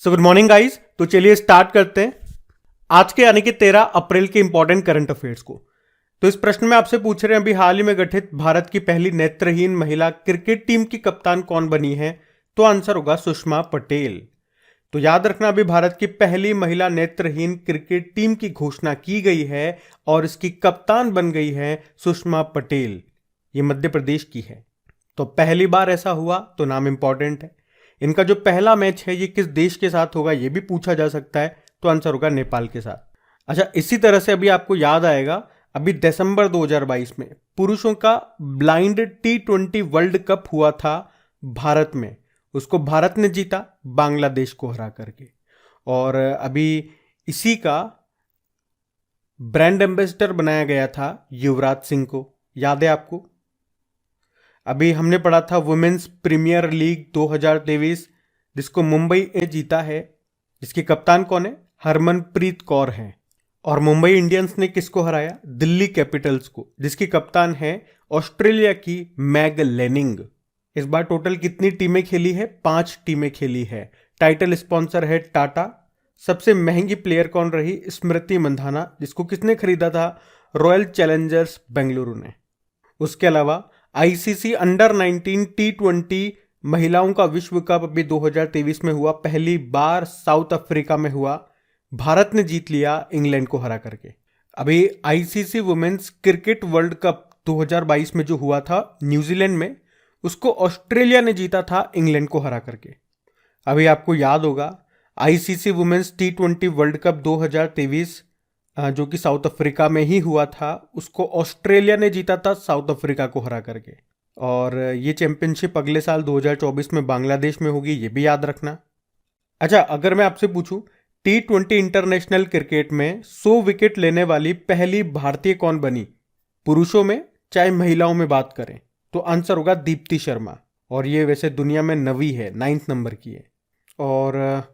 So good morning guys. तो चलिए start करते हैं आज के यानी कि 13 अप्रैल के इंपॉर्टेंट करंट अफेयर्स को। तो इस प्रश्न में आपसे पूछ रहे हैं अभी हाल ही में गठित भारत की पहली नेत्रहीन महिला क्रिकेट टीम की कप्तान कौन बनी है? तो आंसर होगा सुषमा पटेल। तो याद रखना अभी भारत की पहली महिला नेत्रहीन क्रिकेट टीम की घोषणा की गई है और इसकी कप्तान बन गई है सुषमा पटेल। ये मध्य प्रदेश की है। तो पहली बार ऐसा हुआ तो नाम इंपॉर्टेंट है। इनका जो पहला मैच है ये किस देश के साथ होगा ये भी पूछा जा सकता है, तो आंसर होगा नेपाल के साथ। अच्छा, इसी तरह से अभी आपको याद आएगा अभी दिसंबर 2022 में पुरुषों का ब्लाइंड T20 वर्ल्ड कप हुआ था भारत में। उसको भारत ने जीता बांग्लादेश को हरा करके। और अभी इसी का ब्रांड एम्बेसडर बनाया गया था युवराज सिंह को, याद है आपको? अभी हमने पढ़ा था वुमेन्स प्रीमियर लीग 2023 जिसको मुंबई ने जीता है, जिसकी कप्तान कौन है? हरमनप्रीत कौर है। और मुंबई इंडियंस ने किसको हराया? दिल्ली कैपिटल्स को, जिसकी कप्तान है ऑस्ट्रेलिया की मैग लेनिंग। इस बार टोटल कितनी टीमें खेली है? 5 टीमें खेली है। टाइटल स्पॉन्सर है टाटा। सबसे महंगी प्लेयर कौन रही? स्मृति मंधाना, जिसको किसने खरीदा था? रॉयल चैलेंजर्स बेंगलुरु ने। उसके अलावा आईसीसी अंडर 19 T20 महिलाओं का विश्व कप अभी 2023 में हुआ, पहली बार साउथ अफ्रीका में हुआ। भारत ने जीत लिया इंग्लैंड को हरा करके। अभी ICC women's cricket world cup 2022 में जो हुआ था न्यूजीलैंड में, उसको ऑस्ट्रेलिया ने जीता था इंग्लैंड को हरा करके। अभी आपको याद होगा ICC women's T20 world cup 2023 जो कि साउथ अफ्रीका में ही हुआ था, उसको ऑस्ट्रेलिया ने जीता था साउथ अफ्रीका को हरा करके। और ये चैंपियनशिप अगले साल 2024 में बांग्लादेश में होगी, ये भी याद रखना। अच्छा, अगर मैं आपसे पूछूं T20 इंटरनेशनल क्रिकेट में 100 विकेट लेने वाली पहली भारतीय कौन बनी, पुरुषों में चाहे महिलाओं में बात करें, तो आंसर होगा दीप्ति शर्मा। और ये वैसे दुनिया में 9वीं है, 9th नंबर की है। और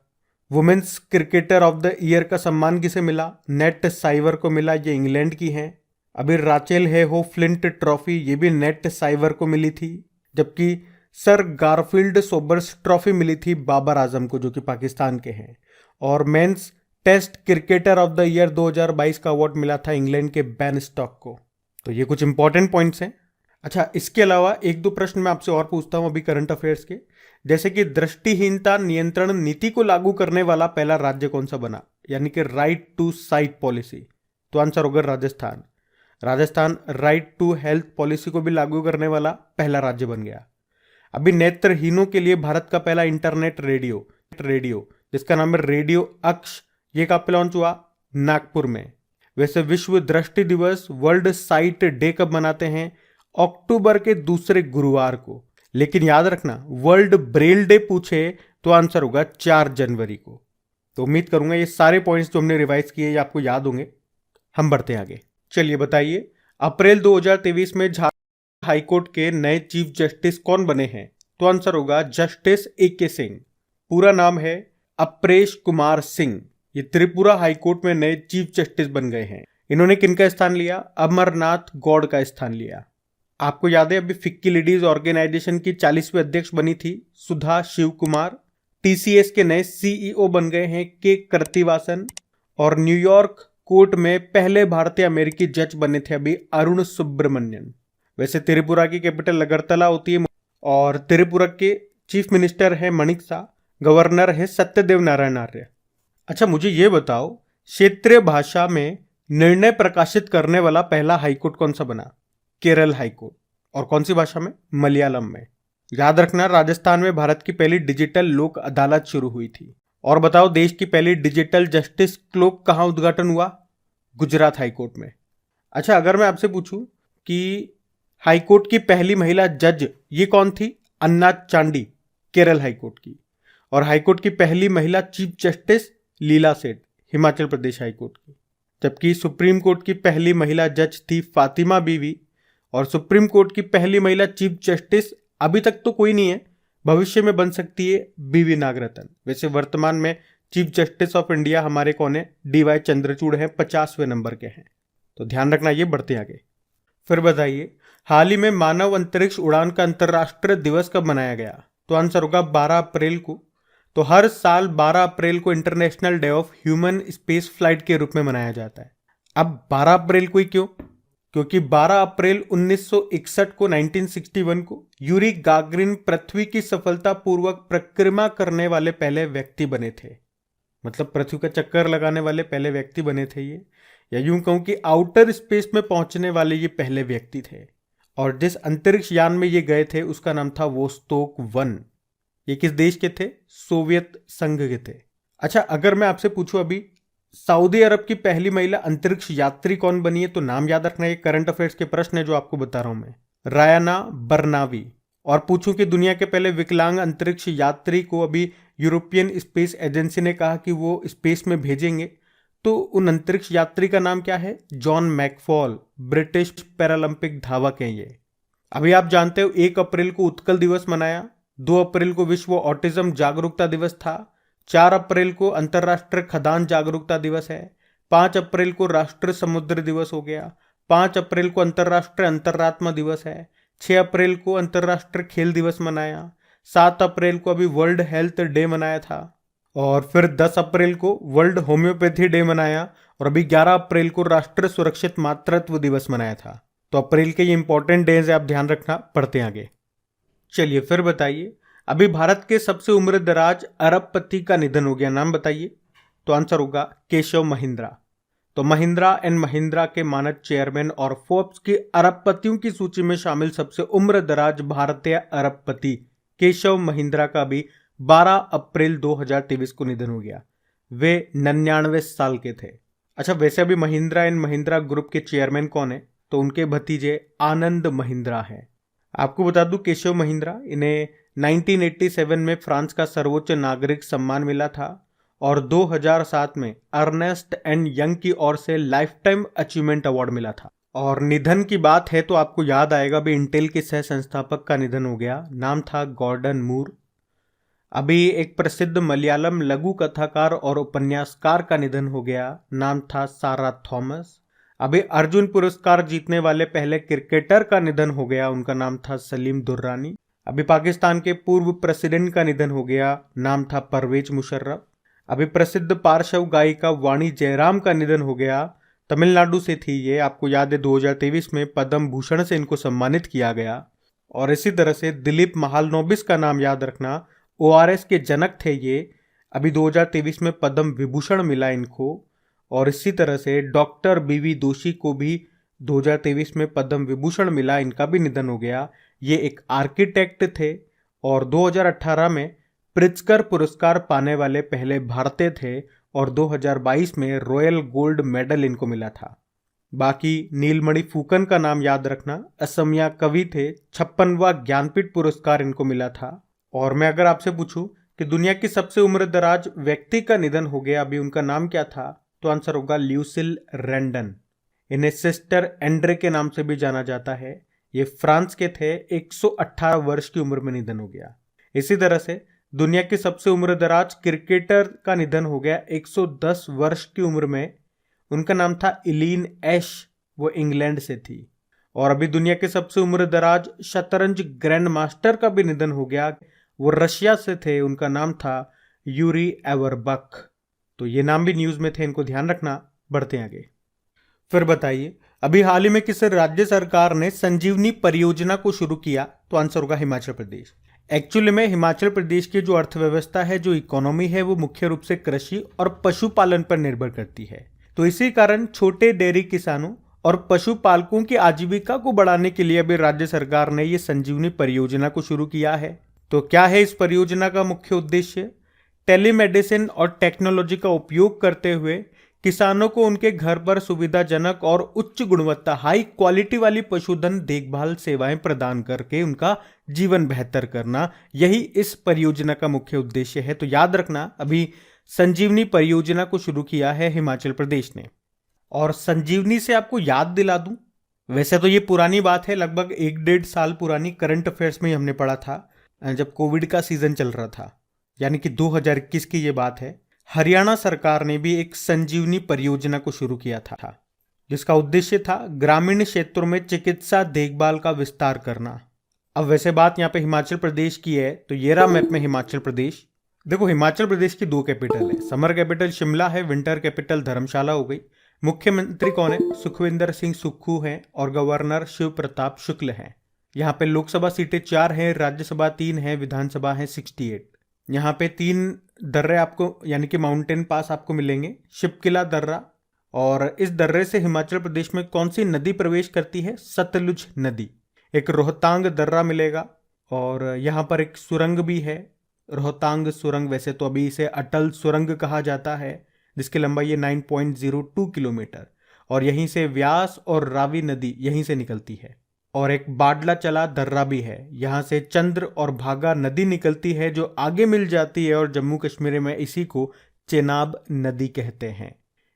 women's cricketer of the year का सम्मान किसे मिला? नेट साइवर को मिला, ये इंग्लैंड की हैं। अभी राचेल है हो फ्लिंट ट्रॉफी, ये भी नेट साइवर को मिली थी। जबकि सर गारफील्ड सोबर्स ट्रॉफी मिली थी बाबर आजम को, जो कि पाकिस्तान के हैं। और men's test cricketer of the year 2022 का अवार्ड मिला था इंग्लैंड के बेन स्टॉक को। तो ये कुछ इंपॉर्टेंट पॉइंट्स हैं। अच्छा, इसके अलावा 1-2 प्रश्न मैं आपसे और पूछता हूं अभी करंट अफेयर्स के। जैसे कि दृष्टिहीनता नियंत्रण नीति को लागू करने वाला पहला राज्य कौन सा बना, यानी कि राइट टू साइट पॉलिसी? तो आंसर होगा Rajasthan. Rajasthan right to health policy को भी लागू करने वाला पहला राज्य बन गया। अभी नेत्रहीनों के लिए भारत का पहला इंटरनेट रेडियो जिसका नाम है रेडियो अक्ष, ये कहाँ पे लॉन्च हुआ? नागपुर में। वैसे विश्व दृष्टि दिवस वर्ल्ड साइट डे कब मनाते हैं? अक्टूबर के दूसरे गुरुवार को। लेकिन याद रखना वर्ल्ड ब्रेल डे पूछे तो आंसर होगा 4 जनवरी को। तो उम्मीद करूंगा ये सारे पॉइंट्स जो हमने रिवाइज किए ये आपको याद होंगे। हम बढ़ते हैं आगे। चलिए बताइए, अप्रैल 2023 में झारखंड हाईकोर्ट के नए चीफ जस्टिस कौन बने हैं? तो आंसर होगा जस्टिस AK सिंह। पूरा नाम है अप्रेश कुमार सिंह। ये त्रिपुरा हाईकोर्ट में नए चीफ जस्टिस बन गए हैं। इन्होंने किनका स्थान लिया? अमरनाथ गौड़ का स्थान लिया। आपको याद है अभी फिक्की लेडीज ऑर्गेनाइजेशन की 40वीं अध्यक्ष बनी थी सुधा शिव कुमार। TCS के नए CEO बन गए हैं के कृतिवासन। और न्यूयॉर्क कोर्ट में पहले भारतीय अमेरिकी जज बने थे अभी अरुण सुब्रमण्यन। वैसे त्रिपुरा की कैपिटल अगरतला होती है। और त्रिपुरा के चीफ मिनिस्टर है मणिक शाह, गवर्नर है सत्यदेव नारायण आर्य। अच्छा, मुझे ये बताओ क्षेत्रीय भाषा में निर्णय प्रकाशित करने वाला पहला हाईकोर्ट कौन सा बना? केरल हाईकोर्ट। और कौन सी भाषा में? मलयालम में। याद रखना राजस्थान में भारत की पहली डिजिटल लोक अदालत शुरू हुई थी। और बताओ देश की पहली डिजिटल जस्टिस क्लॉक कहां उद्घाटन हुआ? गुजरात हाईकोर्ट में। अच्छा, अगर मैं आपसे पूछूं कि हाईकोर्ट की पहली महिला जज ये कौन थी? अन्ना चांडी, केरल हाईकोर्ट की। और हाईकोर्ट की पहली महिला चीफ जस्टिस लीला सेठ, हिमाचल प्रदेश हाईकोर्ट की। जबकि सुप्रीम कोर्ट की पहली महिला जज थी फातिमा बीवी। और सुप्रीम कोर्ट की पहली महिला चीफ जस्टिस अभी तक तो कोई नहीं है, भविष्य में बन सकती है BV नागरत्न। वैसे वर्तमान में चीफ जस्टिस ऑफ इंडिया हमारे कौन है? DY चंद्रचूड़ हैं, 50वें नंबर के हैं। तो ध्यान रखना, ये बढ़ते आगे। फिर बताइए, हाल ही में मानव अंतरिक्ष उड़ान का अंतर्राष्ट्रीय दिवस कब मनाया गया? तो आंसर होगा 12 अप्रैल को। तो हर साल 12 अप्रैल को international day of human space flight के रूप में मनाया जाता है। अब 12 अप्रैल को ही क्यों? क्योंकि 12 अप्रैल 1961 को 1961 को यूरी गागरिन पृथ्वी की सफलतापूर्वक परिक्रमा करने वाले पहले व्यक्ति बने थे। मतलब पृथ्वी का चक्कर लगाने वाले पहले व्यक्ति बने थे ये, या यूं कहूं कि आउटर स्पेस में पहुंचने वाले ये पहले व्यक्ति थे। और जिस अंतरिक्ष यान में ये गए थे उसका नाम था वोस्टोक 1। ये किस देश के थे? सोवियत संघ के थे। अच्छा, अगर मैं आपसे पूछूं अभी सऊदी अरब की पहली महिला अंतरिक्ष यात्री कौन बनी है, तो नाम याद रखना। ये करंट अफेयर्स के प्रश्न है जो आपको बता रहा हूं मैं। रायाना बर्नावी। और पूछूं कि दुनिया के पहले विकलांग अंतरिक्ष यात्री को अभी यूरोपियन स्पेस एजेंसी ने कहा कि वो स्पेस में भेजेंगे, तो उन अंतरिक्ष यात्री का नाम क्या है? जॉन मैकफॉल, ब्रिटिश पैरालंपिक धावक हैं ये। अभी आप जानते हो 1 अप्रैल को उत्कल दिवस मनाया, 2 अप्रैल को विश्व ऑटिज्म जागरूकता दिवस था, 4 अप्रैल को अंतर्राष्ट्रीय खदान जागरूकता दिवस है, 5 अप्रैल को राष्ट्रीय समुद्र दिवस हो गया, 5 अप्रैल को अंतर्राष्ट्रीय अंतरात्मा दिवस है, 6 अप्रैल को अंतर्राष्ट्रीय खेल दिवस मनाया, 7 अप्रैल को अभी वर्ल्ड हेल्थ डे मनाया था, और फिर 10 अप्रैल को वर्ल्ड होम्योपैथी डे मनाया, और अभी 11 अप्रैल को राष्ट्रीय सुरक्षित मातृत्व दिवस मनाया था। तो अप्रैल के ये इंपॉर्टेंट डेज है, आप ध्यान रखना। पढ़ते हैं आगे। चलिए फिर बताइए, अभी भारत के सबसे उम्रदराज अरबपति का निधन हो गया, नाम बताइए। तो आंसर होगा केशव महिंद्रा। तो महिंद्रा एंड महिंद्रा के मानद चेयरमैन और फोर्ब्स की अरबपतियों की सूची में शामिल सबसे उम्रदराज भारतीय अरबपति केशव महिंद्रा का भी 12 अप्रैल 2023 को निधन हो गया। वे 99 साल के थे। अच्छा, वैसे अभी महिंद्रा एंड महिंद्रा ग्रुप के चेयरमैन कौन है? तो उनके भतीजे आनंद महिंद्रा हैं। आपको बता दूं, केशव महिंद्रा, इन्हें 1987 में फ्रांस का सर्वोच्च नागरिक सम्मान मिला था, और 2007 में अर्नेस्ट एंड यंग की ओर से लाइफ टाइम अचीवमेंट अवार्ड मिला था। और निधन की बात है तो आपको याद आएगा भी इंटेल के सह संस्थापक का निधन हो गया, नाम था गॉर्डन मूर। अभी एक प्रसिद्ध मलयालम लघु कथाकार और उपन्यासकार का निधन हो गया, नाम था सारा थॉमस। अभी अर्जुन पुरस्कार जीतने वाले पहले क्रिकेटर का निधन हो गया, उनका नाम था सलीम दुर्रानी। अभी पाकिस्तान के पूर्व प्रेसिडेंट का निधन हो गया, नाम था परवेज मुशर्रफ। अभी प्रसिद्ध पार्श्व गायिका वाणी जयराम का निधन हो गया, तमिलनाडु से थी ये, आपको याद है 2023 में पद्म भूषण से इनको सम्मानित किया गया। और इसी तरह से दिलीप महालनोबिस का नाम याद रखना, ORS के जनक थे ये, अभी 2023 में पद्म विभूषण मिला इनको। और इसी तरह से डॉक्टर BV दोषी को भी 2023 में पद्म विभूषण मिला, इनका भी निधन हो गया। ये एक आर्किटेक्ट थे और 2018 में प्रिट्जकर पुरस्कार पाने वाले पहले भारतीय थे, और 2022 में रॉयल गोल्ड मेडल इनको मिला था। बाकी नीलमणि फूकन का नाम याद रखना, असमिया कवि थे, 56वां ज्ञानपीठ पुरस्कार इनको मिला था। और मैं अगर आपसे पूछूं कि दुनिया की सबसे उम्रदराज व्यक्ति का निधन हो गया, अभी उनका नाम क्या था? तो आंसर होगा ल्यूसिल रेंडन। इन्हें सिस्टर एंड्रे के नाम से भी जाना जाता है। ये फ्रांस के थे, 118 वर्ष की उम्र में निधन हो गया। इसी तरह से दुनिया की सबसे उम्रदराज क्रिकेटर का निधन हो गया 110 वर्ष की उम्र में, उनका नाम था इलीन एश, वो इंग्लैंड से थी। और अभी दुनिया के सबसे उम्रदराज शतरंज ग्रैंड मास्टर का भी निधन हो गया, वो रशिया से थे, उनका नाम था यूरी एवरबक। तो ये नाम भी न्यूज में थे, इनको ध्यान रखना। बढ़ते हैं आगे। फिर बताइए, अभी हाल ही में किस राज्य सरकार ने संजीवनी परियोजना को शुरू किया? तो आंसर होगा हिमाचल प्रदेश। एक्चुअली में हिमाचल प्रदेश की जो अर्थव्यवस्था है, जो इकोनॉमी है, वो मुख्य रूप से कृषि और पशुपालन पर निर्भर करती है। तो इसी कारण छोटे डेयरी किसानों और पशुपालकों की आजीविका को बढ़ाने के लिए अभी राज्य सरकार ने ये संजीवनी परियोजना को शुरू किया है। तो क्या है इस परियोजना का मुख्य उद्देश्य? टेलीमेडिसिन और टेक्नोलॉजी का उपयोग करते हुए किसानों को उनके घर पर सुविधाजनक और उच्च गुणवत्ता हाई क्वालिटी वाली पशुधन देखभाल सेवाएं प्रदान करके उनका जीवन बेहतर करना, यही इस परियोजना का मुख्य उद्देश्य है। तो याद रखना, अभी संजीवनी परियोजना को शुरू किया है हिमाचल प्रदेश ने। और संजीवनी से आपको याद दिला दूं, वैसे तो ये पुरानी बात है, लगभग 1-1.5 साल पुरानी, करंट अफेयर्स में ही हमने पढ़ा था जब कोविड का सीजन चल रहा था, यानी कि 2021 की ये बात है। हरियाणा सरकार ने भी एक संजीवनी परियोजना को शुरू किया था, जिसका उद्देश्य था ग्रामीण क्षेत्रों में चिकित्सा देखभाल का विस्तार करना। अब वैसे बात यहाँ पे हिमाचल प्रदेश की है, तो ये रहा मैप में हिमाचल प्रदेश। देखो, हिमाचल प्रदेश की दो कैपिटल है। समर कैपिटल शिमला है, विंटर कैपिटल धर्मशाला हो गई। मुख्यमंत्री कौन है? सुखविंदर सिंह सुक्खू हैं और गवर्नर शिव प्रताप शुक्ल हैं। यहाँ पे लोकसभा सीटें 4 हैं, राज्यसभा 3 है, विधानसभा है 68। यहाँ पे 3 दर्रे आपको यानी कि माउंटेन पास आपको मिलेंगे। शिवकिला दर्रा, और इस दर्रे से हिमाचल प्रदेश में कौन सी नदी प्रवेश करती है? सतलुज नदी। एक रोहतांग दर्रा मिलेगा, और यहाँ पर एक सुरंग भी है, रोहतांग सुरंग। वैसे तो अभी इसे अटल सुरंग कहा जाता है, जिसकी लंबाई है 9.02 किलोमीटर, और यहीं से व्यास और रावी नदी यहीं से निकलती है। और एक बाडला चला दर्रा भी है, यहाँ से चंद्र और भागा नदी निकलती है, जो आगे मिल जाती है, और जम्मू कश्मीर में इसी को चेनाब नदी कहते हैं।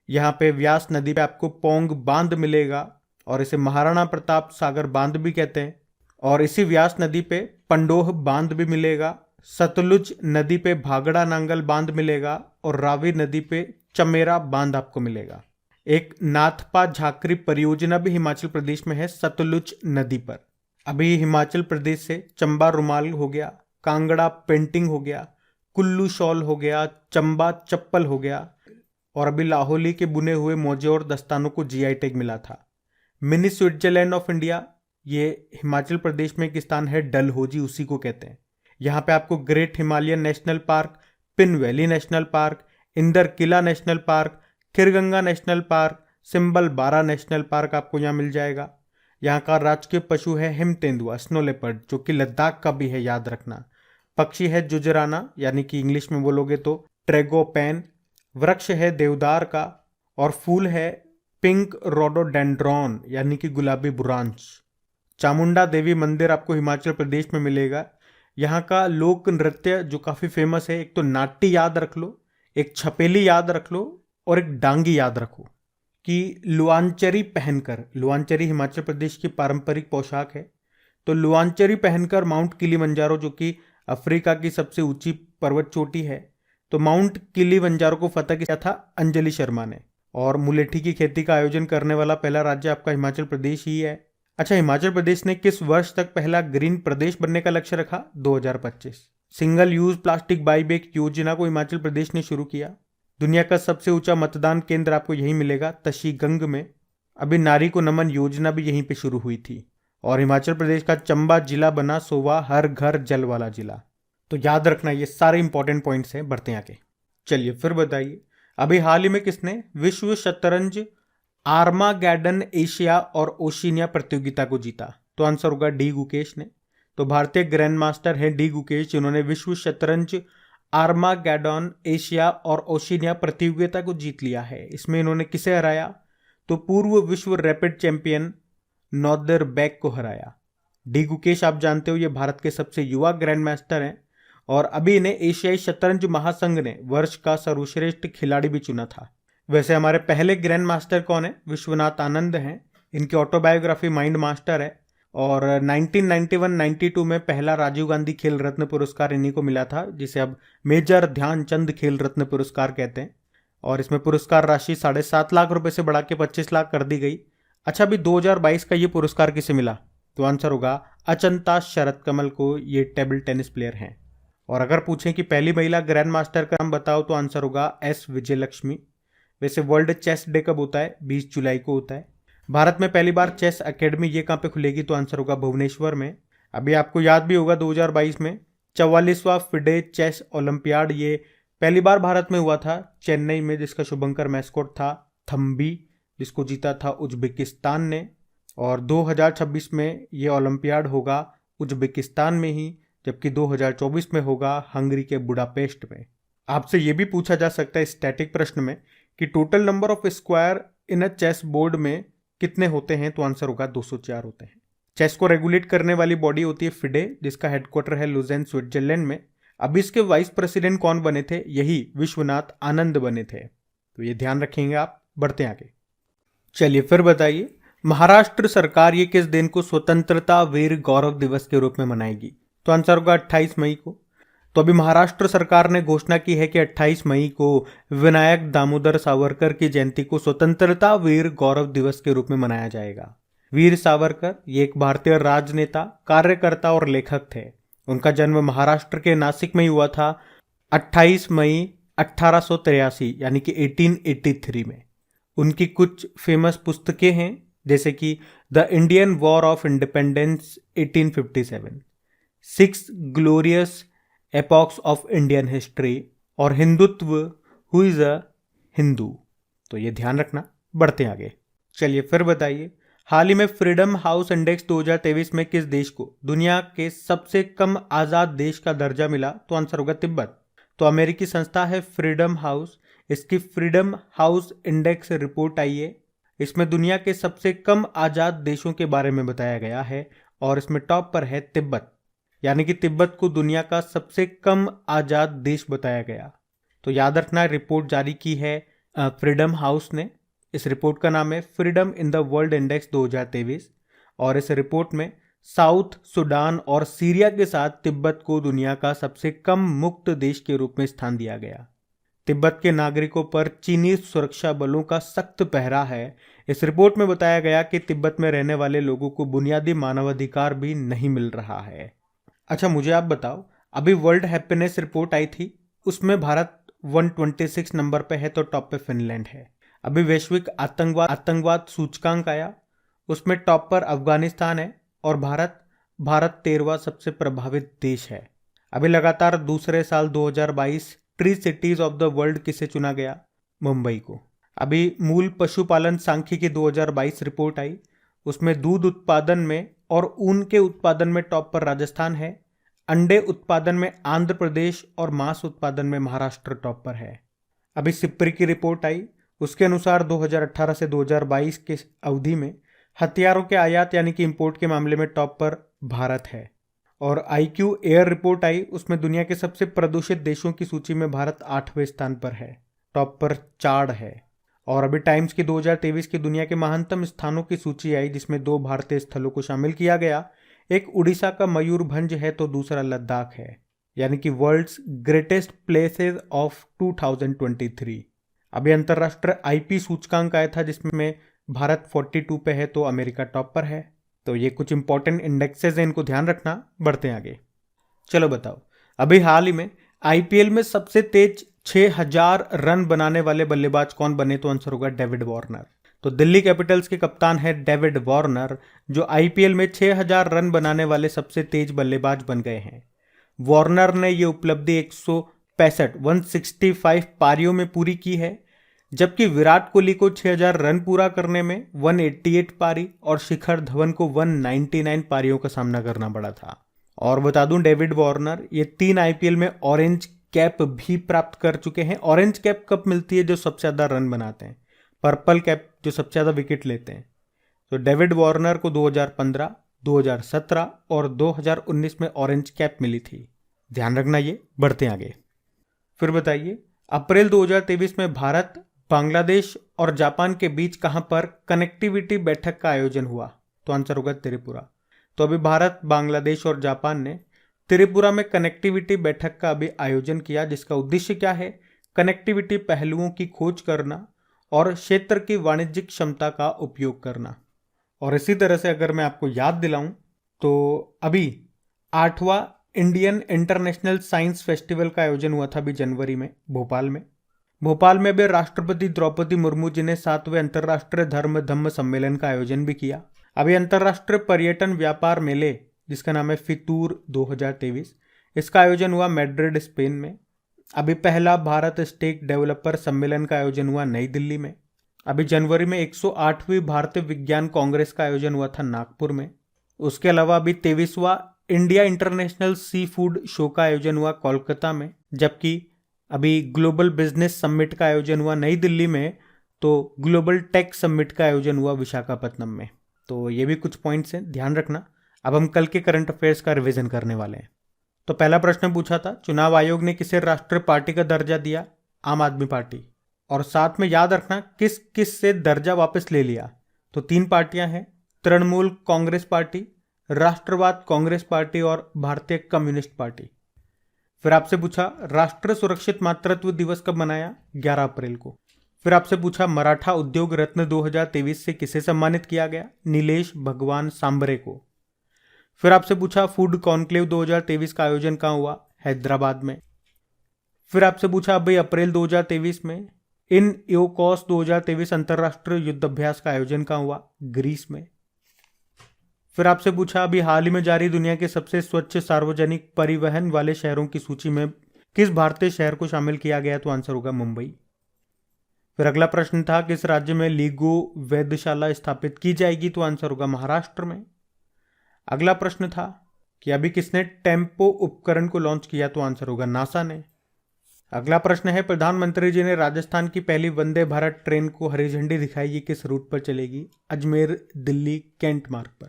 यहाँ पे व्यास नदी पे आपको पोंग बांध मिलेगा, और इसे महाराणा प्रताप सागर बांध भी कहते हैं। और इसी व्यास नदी पे पंडोह बांध भी मिलेगा। सतलुज नदी पे भागड़ा नांगल बांध मिलेगा, और रावी नदी पे चमेरा बांध आपको मिलेगा। एक नाथपा झाकरी परियोजना भी हिमाचल प्रदेश में है सतलुज नदी पर। अभी हिमाचल प्रदेश से चंबा रुमाल हो गया, कांगड़ा पेंटिंग हो गया, कुल्लू शॉल हो गया, चंबा चप्पल हो गया, और अभी लाहौली के बुने हुए मोजे और दस्तानों को जीआई टैग मिला था। मिनी स्विट्जरलैंड ऑफ इंडिया, ये हिमाचल प्रदेश में एक स्थान है, डलहौजी उसी को कहते हैं। यहाँ पे आपको great Himalayan national park, Pin valley national park, Inder Kila national park, Khirganga national park, Simbalbara national park आपको यहाँ मिल जाएगा। यहाँ का राजकीय पशु है हिम तेंदुआ, स्नो लेपर्ड, जो कि लद्दाख का भी है, याद रखना। पक्षी है जुजराना, यानी कि इंग्लिश में बोलोगे तो ट्रेगोपैन। वृक्ष है देवदार का, और फूल है पिंक रोडोडेंड्रॉन, यानी कि गुलाबी बुरांश। चामुंडा देवी मंदिर आपको हिमाचल प्रदेश में मिलेगा। यहाँ का लोक नृत्य जो काफ़ी फेमस है, एक तो नाट्य याद रख लो, एक छपेली याद रख लो, और एक डांगी याद रखो कि लुआंचरी पहनकर, लुआंचरी हिमाचल प्रदेश की पारंपरिक पोशाक है, तो लुआंचरी पहनकर माउंट किलीमंजारो, जो कि अफ्रीका की सबसे ऊंची पर्वत चोटी है, तो माउंट किलीमंजारो को फतह किया था अंजलि शर्मा ने। और मुलेठी की खेती का आयोजन करने वाला पहला राज्य आपका हिमाचल प्रदेश ही है। अच्छा, हिमाचल प्रदेश ने किस वर्ष तक पहला ग्रीन प्रदेश बनने का लक्ष्य रखा? 2025। Single use plastic by bag योजना को हिमाचल प्रदेश ने शुरू किया। दुनिया का सबसे ऊंचा मतदान केंद्र आपको यहीं मिलेगा, तशीगंग में। अभी नारी को नमन योजना भी यहीं पे शुरू हुई थी। और हिमाचल प्रदेश का चंबा जिला बना 100वां हर घर जल वाला जिला। तो याद रखना, ये सारे इंपॉर्टेंट पॉइंट्स हैं। बढ़ते हैं आगे। चलिए फिर बताइए, अभी हाल ही में किसने विश्व शतरंज आर्मागेडन एशिया और ओशिनिया प्रतियोगिता को जीता? तो आंसर होगा डी गुकेश ने। तो भारतीय ग्रैंड मास्टर हैं डी गुकेश, जिन्होंने विश्व शतरंज आर्मागेडन एशिया और ओशिनिया प्रतियोगिता को जीत लिया है। इसमें इन्होंने किसे हराया? तो पूर्व विश्व रैपिड चैंपियन नोदरबैक को हराया। डी गुकेश आप जानते हो, ये भारत के सबसे युवा ग्रैंड मास्टर हैं, और अभी इन्हें एशियाई शतरंज महासंघ ने वर्ष का सर्वश्रेष्ठ खिलाड़ी भी चुना था। वैसे हमारे पहले ग्रैंड मास्टर कौन है? विश्वनाथ आनंद हैं। इनकी ऑटोबायोग्राफी माइंड मास्टर है, और 1991-92 में पहला राजीव गांधी खेल रत्न पुरस्कार इन्हीं को मिला था, जिसे अब मेजर ध्यानचंद खेल रत्न पुरस्कार कहते हैं। और इसमें पुरस्कार राशि 7.5 लाख रुपए से बढ़ा के 25 लाख कर दी गई। अच्छा, अभी 2022 का ये पुरस्कार किसे मिला? तो आंसर होगा अचंता शरत कमल को। ये टेबल टेनिस प्लेयर हैं। और अगर पूछें कि पहली महिला ग्रैंड मास्टर का नाम बताओ, तो आंसर होगा एस विजयलक्ष्मी। वैसे वर्ल्ड चेस डे कब होता है? 20 जुलाई को होता है। भारत में पहली बार चेस एकेडमी ये कहाँ पे खुलेगी? तो आंसर होगा भुवनेश्वर में। अभी आपको याद भी होगा 2022 में 44वां फिडे चेस ओलंपियाड ये पहली बार भारत में हुआ था, चेन्नई में, जिसका शुभंकर मैस्कोट था थम्बी, जिसको जीता था उज्बेकिस्तान ने। और 2026 में ये ओलंपियाड होगा उज्बेकिस्तान में ही, जबकि 2024 में होगा हंगरी के बुडापेस्ट में। आपसे ये भी पूछा जा सकता है स्टैटिक प्रश्न में कि total number of square in a chess board में कितने होते हैं? तो आंसर होगा 204 होते हैं। चेस को रेगुलेट करने वाली बॉडी होती है फिडे, जिसका हेडक्वार्टर है लुजेन स्विट्जरलैंड में। अब इसके वाइस प्रेसिडेंट कौन बने थे? यही विश्वनाथ आनंद बने थे। तो ये ध्यान रखेंगे आप। बढ़ते आगे। चलिए फिर बताइए, महाराष्ट्र सरकार ये किस दिन को स्वतंत्रता वीर गौरव दिवस के रूप में मनाएगी? तो आंसर होगा 28 मई को। तो अभी महाराष्ट्र सरकार ने घोषणा की है कि 28 मई को विनायक दामोदर सावरकर की जयंती को स्वतंत्रता वीर गौरव दिवस के रूप में मनाया जाएगा। वीर सावरकर ये एक भारतीय राजनेता, कार्यकर्ता और लेखक थे। उनका जन्म महाराष्ट्र के नासिक में ही हुआ था 28 मई 1883 यानी कि 1883 में। उनकी कुछ फेमस पुस्तकें हैं जैसे कि the Indian war of independence 1857, 6 glorious epochs of Indian history और Hindutva, who is a Hindu. तो ये ध्यान रखना। बढ़ते आगे। चलिए फिर बताइए, हाल ही में फ्रीडम हाउस इंडेक्स 2023 में किस देश को दुनिया के सबसे कम आज़ाद देश का दर्जा मिला? तो आंसर होगा तिब्बत। तो अमेरिकी संस्था है फ्रीडम हाउस, इसकी फ्रीडम हाउस इंडेक्स रिपोर्ट आई है। इसमें दुनिया के सबसे कम आज़ाद देशों के बारे में बताया गया है और इसमें टॉप पर है तिब्बत, यानी कि तिब्बत को दुनिया का सबसे कम आज़ाद देश बताया गया। तो याद रखना, रिपोर्ट जारी की है फ्रीडम हाउस ने। इस रिपोर्ट का नाम है freedom in the world index 2023 और इस रिपोर्ट में साउथ सुडान और सीरिया के साथ तिब्बत को दुनिया का सबसे कम मुक्त देश के रूप में स्थान दिया गया। तिब्बत के नागरिकों पर चीनी सुरक्षा बलों का सख्त पहरा है। इस रिपोर्ट में बताया गया कि तिब्बत में रहने वाले लोगों को बुनियादी मानवाधिकार भी नहीं मिल रहा है। अच्छा, मुझे आप बताओ, अभी वर्ल्ड हैप्पीनेस रिपोर्ट आई थी, उसमें भारत 126 नंबर पे है तो टॉप पे फिनलैंड है। अभी वैश्विक आतंकवाद सूचकांक आया, उसमें टॉप पर अफगानिस्तान है और भारत 13वां सबसे प्रभावित देश है। अभी लगातार दूसरे साल 2022 tree cities of the world किसे चुना गया? मुंबई को। अभी मूल पशुपालन सांख्यिकी 2022 रिपोर्ट आई, उसमें दूध उत्पादन में और ऊन के उत्पादन में टॉप पर राजस्थान है, अंडे उत्पादन में आंध्र प्रदेश और मांस उत्पादन में महाराष्ट्र टॉप पर है। अभी सिप्री की रिपोर्ट आई, उसके अनुसार 2018 से 2022 के अवधि में हथियारों के आयात यानी कि इंपोर्ट के मामले में टॉप पर भारत है। और IQ एयर रिपोर्ट आई, उसमें दुनिया के सबसे प्रदूषित देशों की सूची में भारत 8वें स्थान पर है, टॉप पर चाड है। और अभी टाइम्स की 2023 की दुनिया के महानतम स्थानों की सूची आई, जिसमें 2 भारतीय स्थलों को शामिल किया गया। एक उड़ीसा का मयूरभंज है तो दूसरा लद्दाख है, यानी कि वर्ल्ड्स ग्रेटेस्ट प्लेसेस ऑफ 2023। अभी अंतर्राष्ट्रीय IP सूचकांक आया था, जिसमें भारत 42 पे है तो अमेरिका टॉप पर है। तो ये कुछ इंपॉर्टेंट इंडेक्सेस हैं, इनको ध्यान रखना। बढ़ते हैं आगे। चलो बताओ, अभी हाल ही में IPL में सबसे तेज 6000 रन बनाने वाले बल्लेबाज कौन बने? तो आंसर होगा डेविड वार्नर। तो दिल्ली कैपिटल्स के कप्तान है डेविड वार्नर, जो IPL में 6000 रन बनाने वाले सबसे तेज बल्लेबाज बन गए हैं। वार्नर ने ये उपलब्धि 165 पारियों में पूरी की है, जबकि विराट कोहली को 6000 रन पूरा करने में 188 पारी और शिखर धवन को 199 पारियों का सामना करना पड़ा था। और बता दूं, डेविड वार्नर ये 3 IPL में ऑरेंज कैप भी प्राप्त कर चुके हैं। ऑरेंज कैप कब मिलती है? जो सबसे ज्यादा रन बनाते हैं। पर्पल कैप जो सबसे ज्यादा विकेट लेते हैं। तो डेविड वार्नर को 2015, 2017 और 2019 में ऑरेंज कैप मिली थी, ध्यान रखना ये। बढ़ते आगे। फिर बताइए, अप्रैल 2023 में भारत, बांग्लादेश और जापान के बीच कहां पर कनेक्टिविटी बैठक का आयोजन हुआ? तो आंसर होगा त्रिपुरा। तो अभी भारत, बांग्लादेश और जापान ने त्रिपुरा में कनेक्टिविटी बैठक का अभी आयोजन किया, जिसका उद्देश्य क्या है? कनेक्टिविटी पहलुओं की खोज करना और क्षेत्र की वाणिज्यिक क्षमता का उपयोग करना। और इसी तरह से अगर मैं आपको याद दिलाऊं तो अभी 8वां इंडियन इंटरनेशनल साइंस फेस्टिवल का आयोजन हुआ था अभी जनवरी में भोपाल में भी राष्ट्रपति द्रौपदी मुर्मू जी ने 7वें अंतर्राष्ट्रीय धम्म सम्मेलन का आयोजन भी किया। अभी अंतर्राष्ट्रीय पर्यटन व्यापार मेले, जिसका नाम है फितूर 2023, इसका आयोजन हुआ मैड्रिड, स्पेन में। अभी पहला भारत स्टेक डेवलपर सम्मेलन का आयोजन हुआ नई दिल्ली में। अभी जनवरी में 108वीं भारतीय विज्ञान कांग्रेस का आयोजन हुआ था नागपुर में। उसके अलावा अभी 23वां India international sea food show का आयोजन हुआ कोलकाता में, जबकि अभी ग्लोबल बिजनेस समिट का आयोजन हुआ नई दिल्ली में, तो ग्लोबल टेक समिट का आयोजन हुआ विशाखापत्तनम में। तो ये भी कुछ पॉइंट्स हैं, ध्यान रखना। अब हम कल के करंट अफेयर्स का रिवीजन करने वाले हैं। तो पहला प्रश्न पूछा था, चुनाव आयोग ने किसे राष्ट्रीय पार्टी का दर्जा दिया? आम आदमी पार्टी। और साथ में याद रखना किस किस से दर्जा वापस ले लिया। तो 3 पार्टियां हैं, तृणमूल कांग्रेस पार्टी, राष्ट्रवाद कांग्रेस पार्टी और भारतीय कम्युनिस्ट पार्टी। फिर आपसे पूछा राष्ट्रीय सुरक्षित मातृत्व दिवस कब मनाया? 11 अप्रैल को। फिर आपसे पूछा मराठा उद्योग रत्न 2023 से किसे सम्मानित किया गया? नीलेश भगवान सांबरे को। फिर आपसे पूछा फूड कॉन्क्लेव 2023 का आयोजन कहाँ हुआ? हैदराबाद में। फिर आपसे पूछा भाई अप्रैल 2023 में इन यूकोस 2023 अंतरराष्ट्रीय युद्ध अभ्यास का आयोजन कहाँ हुआ? ग्रीस में। फिर आपसे पूछा अभी हाल ही में जारी दुनिया के सबसे स्वच्छ सार्वजनिक परिवहन वाले शहरों की सूची में किस भारतीय शहर को शामिल किया गया? तो आंसर होगा मुंबई। फिर अगला प्रश्न था किस राज्य में लीगो वेधशाला स्थापित की जाएगी? तो आंसर होगा महाराष्ट्र में। अगला प्रश्न था कि अभी किसने टेम्पो उपकरण को लॉन्च किया? तो आंसर होगा नासा ने। अगला प्रश्न है प्रधानमंत्री जी ने राजस्थान की पहली वंदे भारत ट्रेन को हरी झंडी दिखाई, ये किस रूट पर चलेगी? अजमेर दिल्ली कैंट मार्ग पर।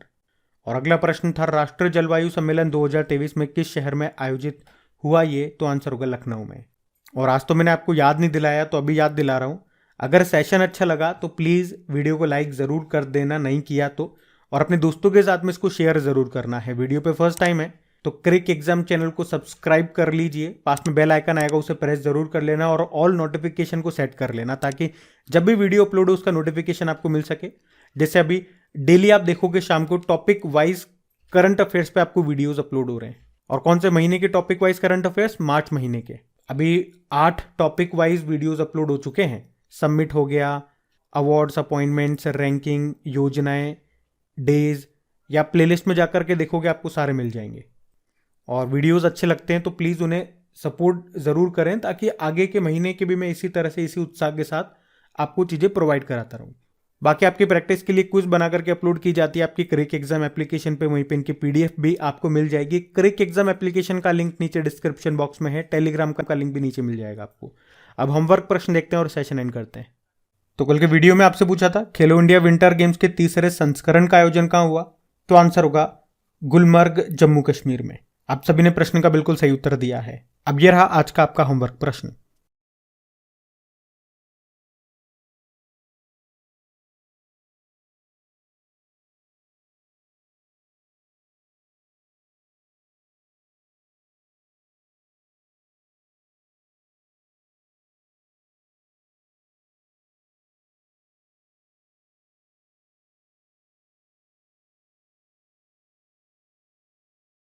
और अगला प्रश्न था राष्ट्रीय जलवायु सम्मेलन 2023 में किस शहर में आयोजित हुआ? ये तो आंसर होगा लखनऊ में। और आज तो मैंने आपको याद नहीं दिलाया, तो अभी याद दिला रहा हूं। अगर सेशन अच्छा लगा तो प्लीज वीडियो को लाइक जरूर कर देना, नहीं किया तो, और अपने दोस्तों के साथ में इसको शेयर जरूर करना है। वीडियो पे फर्स्ट टाइम है तो क्रिक एग्जाम चैनल को सब्सक्राइब कर लीजिए, पास में बेल आइकन आएगा उसे प्रेस जरूर कर लेना और ऑल नोटिफिकेशन को सेट कर लेना, ताकि जब भी वीडियो अपलोड हो उसका नोटिफिकेशन आपको मिल सके। जैसे अभी डेली आप देखोगे शाम को टॉपिक वाइज करंट अफेयर्स पे आपको वीडियोस अपलोड हो रहे हैं। और कौन से महीने के टॉपिक वाइज करंट अफेयर्स? मार्च महीने के। अभी 8 टॉपिक वाइज वीडियोस अपलोड हो चुके हैं। सबमिट हो गया, अवार्ड्स, अपॉइंटमेंट्स, रैंकिंग, योजनाएं, डेज, या प्लेलिस्ट में जाकर के देखोगे आपको सारे मिल जाएंगे। और वीडियोस अच्छे लगते हैं तो प्लीज उन्हें सपोर्ट जरूर करें, ताकि आगे के महीने के भी मैं इसी तरह से इसी उत्साह के साथ आपको चीजें प्रोवाइड कराता रहूं। बाकी आपकी प्रैक्टिस के लिए क्विज बना करके अपलोड की जाती है आपकी क्रिक एग्जाम एप्लीकेशन पे, वहीं पे इनकी पीडीएफ भी आपको मिल जाएगी। क्रिक एग्जाम एप्लीकेशन का लिंक नीचे डिस्क्रिप्शन बॉक्स में है, टेलीग्राम का लिंक भी नीचे मिल जाएगा आपको। अब होमवर्क प्रश्न देखते हैं और सेशन एंड करते हैं। तो कल के वीडियो में आपसे पूछा था खेलो इंडिया विंटर गेम्स के तीसरे संस्करण का आयोजन कहाँ हुआ? तो आंसर होगा गुलमर्ग, जम्मू कश्मीर में। आप सभी ने प्रश्न का बिल्कुल सही उत्तर दिया है। अब यह रहा आज का आपका होमवर्क प्रश्न।